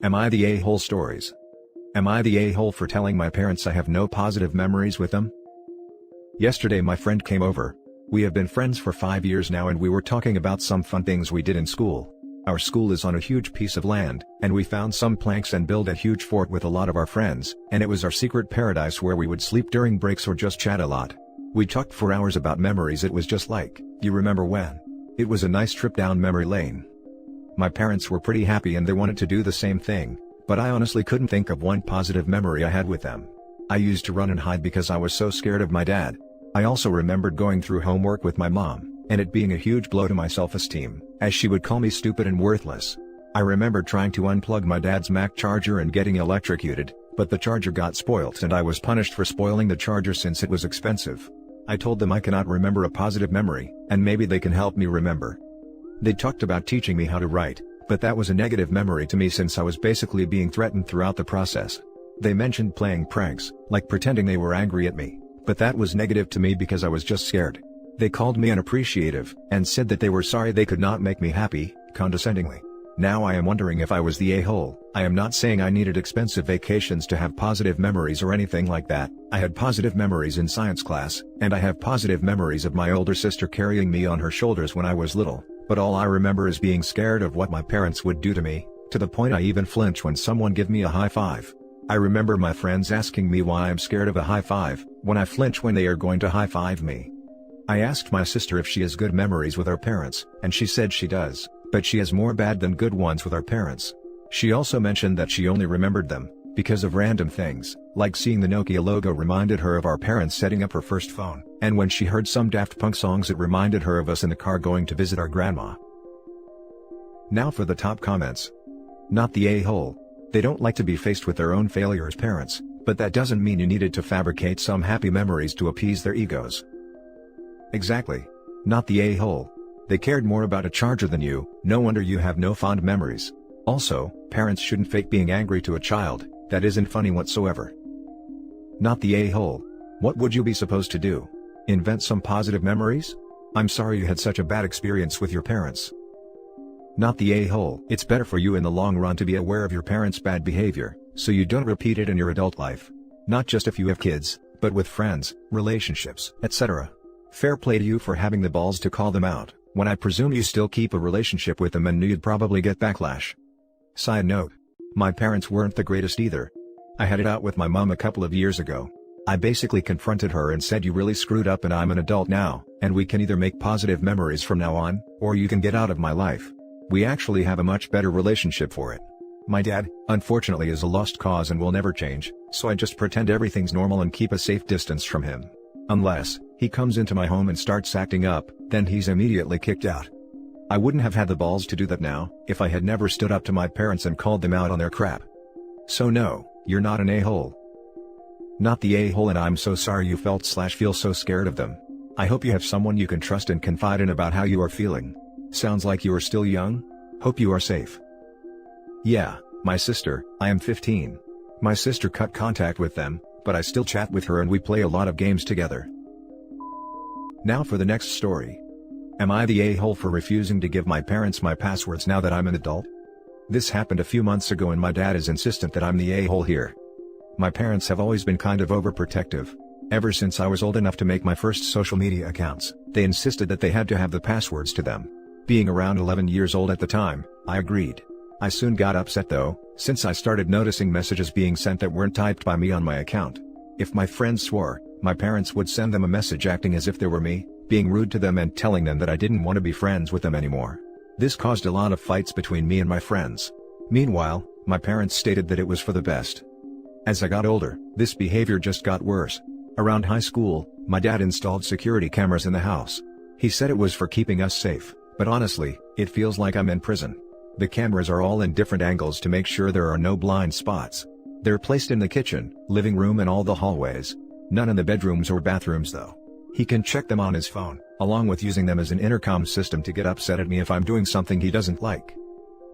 Am I the a-hole stories? Am I the a-hole for telling my parents I have no positive memories with them? Yesterday my friend came over. We have been friends for 5 years now and we were talking about some fun things we did in school. Our school is on a huge piece of land, and we found some planks and built a huge fort with a lot of our friends, and it was our secret paradise where we would sleep during breaks or just chat a lot. We talked for hours about memories. It was just like, you remember when? It was a nice trip down memory lane. My parents were pretty happy and they wanted to do the same thing, but I honestly couldn't think of one positive memory I had with them. I used to run and hide because I was so scared of my dad. I also remembered going through homework with my mom, and it being a huge blow to my self-esteem, as she would call me stupid and worthless. I remember trying to unplug my dad's Mac charger and getting electrocuted, but the charger got spoilt and I was punished for spoiling the charger since it was expensive. I told them I cannot remember a positive memory, and maybe they can help me remember. They talked about teaching me how to write, but that was a negative memory to me since I was basically being threatened throughout the process. They mentioned playing pranks, like pretending they were angry at me, but that was negative to me because I was just scared. They called me unappreciative, and said that they were sorry they could not make me happy, condescendingly. Now I am wondering if I was the a-hole. I am not saying I needed expensive vacations to have positive memories or anything like that. I had positive memories in science class, and I have positive memories of my older sister carrying me on her shoulders when I was little, but all I remember is being scared of what my parents would do to me, to the point I even flinch when someone give me a high five. I remember my friends asking me why I'm scared of a high five, when I flinch when they are going to high five me. I asked my sister if she has good memories with her parents, and she said she does, but she has more bad than good ones with our parents. She also mentioned that she only remembered them because of random things, like seeing the Nokia logo reminded her of our parents setting up her first phone, and when she heard some Daft Punk songs it reminded her of us in the car going to visit our grandma. Now for the top comments. Not the a-hole. They don't like to be faced with their own failure as parents, but that doesn't mean you needed to fabricate some happy memories to appease their egos. Exactly. Not the a-hole. They cared more about a charger than you, no wonder you have no fond memories. Also, parents shouldn't fake being angry to a child, that isn't funny whatsoever. Not the a-hole. What would you be supposed to do? Invent some positive memories? I'm sorry you had such a bad experience with your parents. Not the a-hole. It's better for you in the long run to be aware of your parents' bad behavior, so you don't repeat it in your adult life. Not just if you have kids, but with friends, relationships, etc. Fair play to you for having the balls to call them out, when I presume you still keep a relationship with them and knew you'd probably get backlash. Side note. My parents weren't the greatest either. I had it out with my mom a couple of years ago. I basically confronted her and said you really screwed up and I'm an adult now, and we can either make positive memories from now on, or you can get out of my life. We actually have a much better relationship for it. My dad, unfortunately, is a lost cause and will never change, so I just pretend everything's normal and keep a safe distance from him. Unless he comes into my home and starts acting up, then he's immediately kicked out. I wouldn't have had the balls to do that now, if I had never stood up to my parents and called them out on their crap. So no, you're not an a-hole. Not the a-hole, and I'm so sorry you feel so scared of them. I hope you have someone you can trust and confide in about how you are feeling. Sounds like you are still young? Hope you are safe. Yeah, my sister, I am 15. My sister cut contact with them, but I still chat with her and we play a lot of games together. Now for the next story. Am I the a-hole for refusing to give my parents my passwords now that I'm an adult? This happened a few months ago and my dad is insistent that I'm the a-hole here. My parents have always been kind of overprotective. Ever since I was old enough to make my first social media accounts, they insisted that they had to have the passwords to them. Being around 11 years old at the time, I agreed. I soon got upset though, since I started noticing messages being sent that weren't typed by me on my account. If my friends swore, my parents would send them a message acting as if they were me, being rude to them and telling them that I didn't want to be friends with them anymore. This caused a lot of fights between me and my friends. Meanwhile, my parents stated that it was for the best. As I got older, this behavior just got worse. Around high school, my dad installed security cameras in the house. He said it was for keeping us safe, but honestly, it feels like I'm in prison. The cameras are all in different angles to make sure there are no blind spots. They're placed in the kitchen, living room and all the hallways. None in the bedrooms or bathrooms though. He can check them on his phone, along with using them as an intercom system to get upset at me if I'm doing something he doesn't like.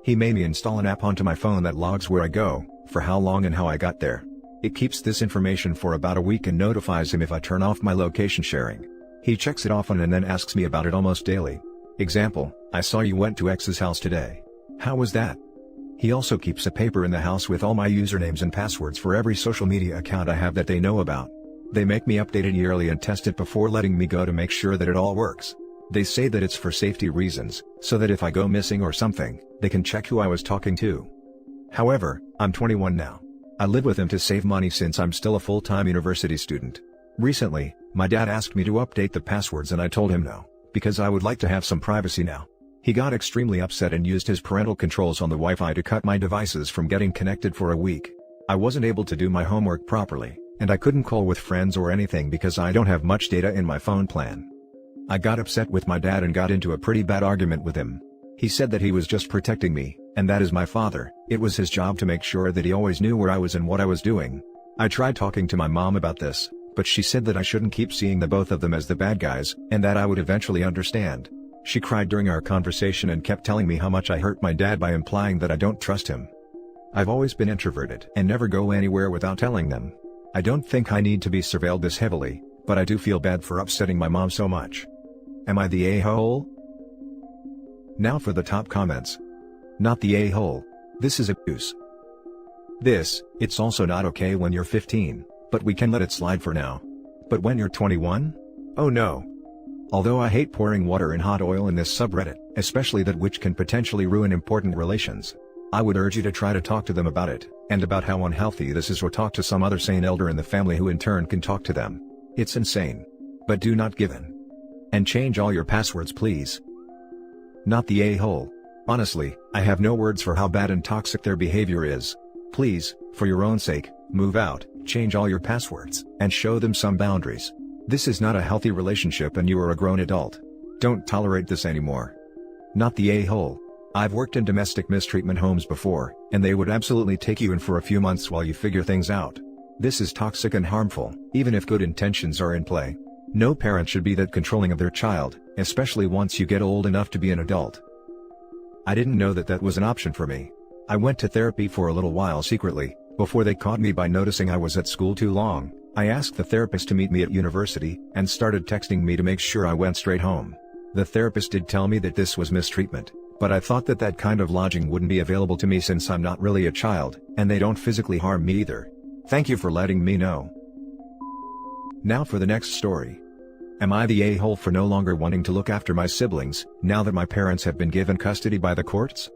He made me install an app onto my phone that logs where I go, for how long and how I got there. It keeps this information for about a week and notifies him if I turn off my location sharing. He checks it often and then asks me about it almost daily. Example, I saw you went to X's house today. How was that? He also keeps a paper in the house with all my usernames and passwords for every social media account I have that they know about. They make me update it yearly and test it before letting me go to make sure that it all works. They say that it's for safety reasons, so that if I go missing or something, they can check who I was talking to. However, I'm 21 now. I live with him to save money since I'm still a full-time university student. Recently, my dad asked me to update the passwords and I told him no, because I would like to have some privacy now. He got extremely upset and used his parental controls on the Wi-Fi to cut my devices from getting connected for a week. I wasn't able to do my homework properly, and I couldn't call with friends or anything because I don't have much data in my phone plan. I got upset with my dad and got into a pretty bad argument with him. He said that he was just protecting me, and that as my father, it was his job to make sure that he always knew where I was and what I was doing. I tried talking to my mom about this, but she said that I shouldn't keep seeing the both of them as the bad guys, and that I would eventually understand. She cried during our conversation and kept telling me how much I hurt my dad by implying that I don't trust him. I've always been introverted and never go anywhere without telling them. I don't think I need to be surveilled this heavily, but I do feel bad for upsetting my mom so much. Am I the a-hole? Now for the top comments. Not the a-hole. This is abuse. It's also not okay when you're 15, but we can let it slide for now. But when you're 21? Oh no. Although I hate pouring water in hot oil in this subreddit, especially that which can potentially ruin important relations, I would urge you to try to talk to them about it, and about how unhealthy this is, or talk to some other sane elder in the family who in turn can talk to them. It's insane. But do not give in. And change all your passwords please. Not the a-hole. Honestly, I have no words for how bad and toxic their behavior is. Please, for your own sake, move out, change all your passwords, and show them some boundaries. This is not a healthy relationship and you are a grown adult. Don't tolerate this anymore. Not the a-hole. I've worked in domestic mistreatment homes before, and they would absolutely take you in for a few months while you figure things out. This is toxic and harmful, even if good intentions are in play. No parent should be that controlling of their child, especially once you get old enough to be an adult. I didn't know that that was an option for me. I went to therapy for a little while secretly, before they caught me by noticing I was at school too long. I asked the therapist to meet me at university, and started texting me to make sure I went straight home. The therapist did tell me that this was mistreatment, but I thought that that kind of lodging wouldn't be available to me since I'm not really a child, and they don't physically harm me either. Thank you for letting me know. Now for the next story. Am I the a-hole for no longer wanting to look after my siblings, now that my parents have been given custody by the courts?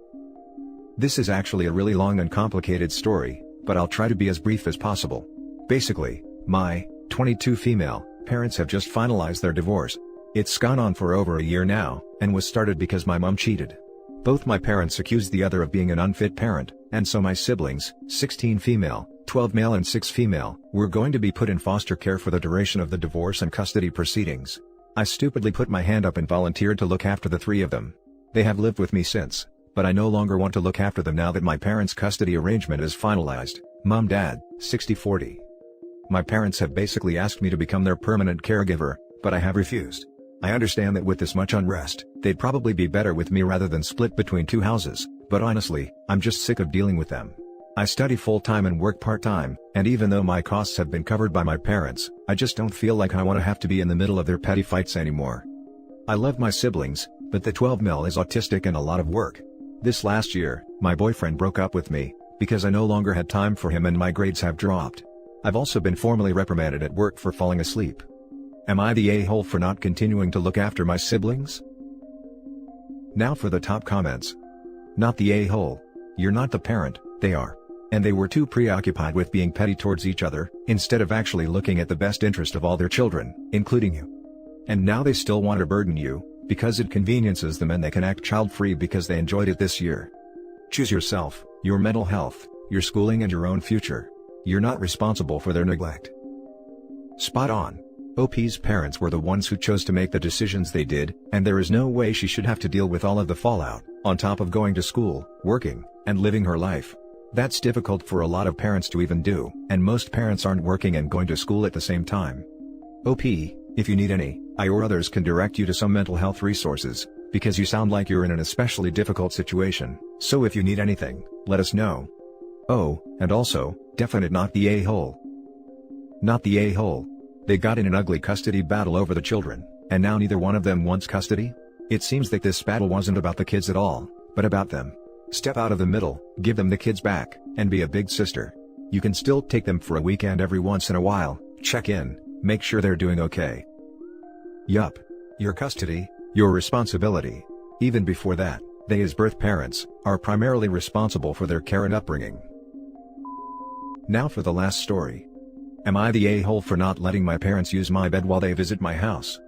This is actually a really long and complicated story, but I'll try to be as brief as possible. Basically, my 22 female parents have just finalized their divorce. It's gone on for over a year now, and was started because my mom cheated. Both my parents accused the other of being an unfit parent, and so my siblings, 16 female, 12 male and 6 female, were going to be put in foster care for the duration of the divorce and custody proceedings. I stupidly put my hand up and volunteered to look after the 3 of them. They have lived with me since, but I no longer want to look after them now that my parents' custody arrangement is finalized. Mom Dad, 60-40. My parents have basically asked me to become their permanent caregiver, but I have refused. I understand that with this much unrest, they'd probably be better with me rather than split between 2 houses, but honestly, I'm just sick of dealing with them. I study full-time and work part-time, and even though my costs have been covered by my parents, I just don't feel like I want to have to be in the middle of their petty fights anymore. I love my siblings, but the 12 male is autistic and a lot of work. This last year, my boyfriend broke up with me, because I no longer had time for him and my grades have dropped. I've also been formally reprimanded at work for falling asleep. Am I the a-hole for not continuing to look after my siblings? Now for the top comments. Not the a-hole. You're not the parent, they are. And they were too preoccupied with being petty towards each other, instead of actually looking at the best interest of all their children, including you. And now they still want to burden you, because it conveniences them and they can act child-free because they enjoyed it this year. Choose yourself, your mental health, your schooling and your own future. You're not responsible for their neglect. Spot on. OP's parents were the ones who chose to make the decisions they did, and there is no way she should have to deal with all of the fallout, on top of going to school, working, and living her life. That's difficult for a lot of parents to even do, and most parents aren't working and going to school at the same time. OP, if you need any, I or others can direct you to some mental health resources, because you sound like you're in an especially difficult situation, so if you need anything, let us know. Oh, and also, definite not the a-hole. Not the a-hole. They got in an ugly custody battle over the children, and now neither one of them wants custody? It seems that this battle wasn't about the kids at all, but about them. Step out of the middle, give them the kids back, and be a big sister. You can still take them for a weekend every once in a while, check in, make sure they're doing okay. Yup. Your custody, your responsibility. Even before that, they as birth parents, are primarily responsible for their care and upbringing. Now for the last story. Am I the a-hole for not letting my parents use my bed while they visit my house?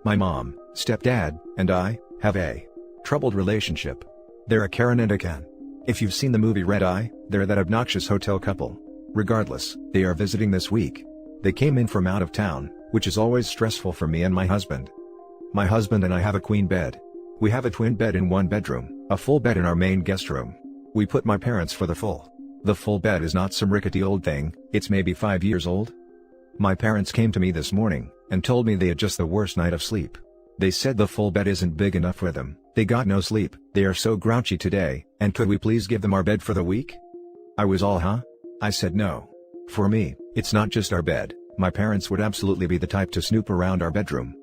My mom, stepdad, and I, have a troubled relationship. They're a Karen and a Ken. If you've seen the movie Red Eye, they're that obnoxious hotel couple. Regardless, they are visiting this week. They came in from out of town, which is always stressful for me and my husband. My husband and I have a queen bed. We have a twin bed in one bedroom, a full bed in our main guest room. We put my parents for the full. The full bed is not some rickety old thing, it's maybe 5 years old. My parents came to me this morning, and told me they had just the worst night of sleep. They said the full bed isn't big enough for them, they got no sleep, they are so grouchy today, and could we please give them our bed for the week? I was all huh? I said no. For me, it's not just our bed, my parents would absolutely be the type to snoop around our bedroom.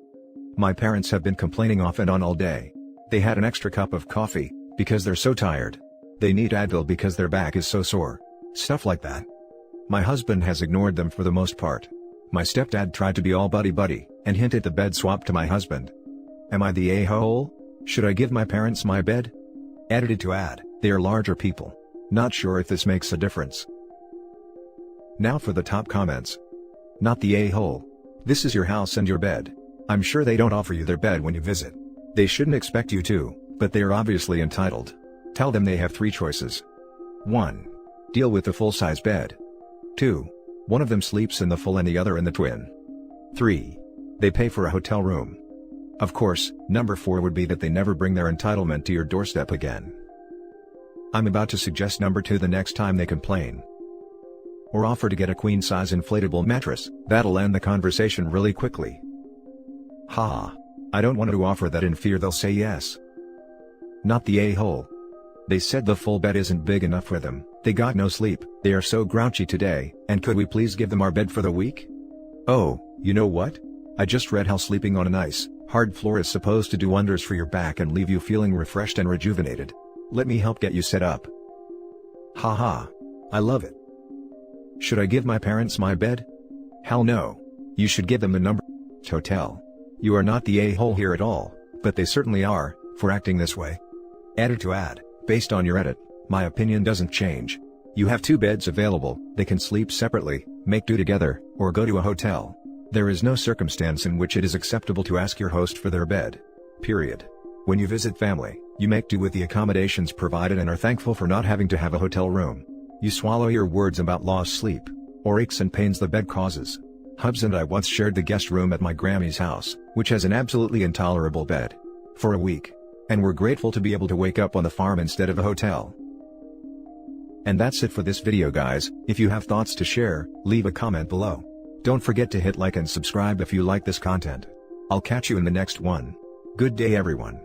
My parents have been complaining off and on all day. They had an extra cup of coffee, because they're so tired. They need Advil because their back is so sore. Stuff like that. My husband has ignored them for the most part. My stepdad tried to be all buddy-buddy, and hinted the bed swap to my husband. Am I the a-hole? Should I give my parents my bed? Edited to add, they are larger people. Not sure if this makes a difference. Now for the top comments. Not the a-hole. This is your house and your bed. I'm sure they don't offer you their bed when you visit. They shouldn't expect you to, but they are obviously entitled. Tell them they have 3 choices. 1. Deal with the full-size bed. 2. One of them sleeps in the full and the other in the twin. 3. They pay for a hotel room. Of course, number 4 would be that they never bring their entitlement to your doorstep again. I'm about to suggest number 2 the next time they complain. Or offer to get a queen-size inflatable mattress, that'll end the conversation really quickly. Ha! I don't want to offer that in fear they'll say yes. Not the a-hole. They said the full bed isn't big enough for them, they got no sleep, they are so grouchy today, and could we please give them our bed for the week? Oh, you know what? I just read how sleeping on a nice, hard floor is supposed to do wonders for your back and leave you feeling refreshed and rejuvenated. Let me help get you set up. Haha. I love it. Should I give my parents my bed? Hell no. You should give them the number. Hotel. You are not the a-hole here at all, but they certainly are, for acting this way. Added to add, based on your edit, my opinion doesn't change. You have 2 beds available, they can sleep separately, make do together, or go to a hotel. There is no circumstance in which it is acceptable to ask your host for their bed. Period. When you visit family, you make do with the accommodations provided and are thankful for not having to have a hotel room. You swallow your words about lost sleep, or aches and pains the bed causes. Hubs and I once shared the guest room at my Grammy's house, which has an absolutely intolerable bed. For a week. And we're grateful to be able to wake up on the farm instead of a hotel. And that's it for this video guys. If you have thoughts to share, leave a comment below. Don't forget to hit like and subscribe if you like this content. I'll catch you in the next one. Good day everyone.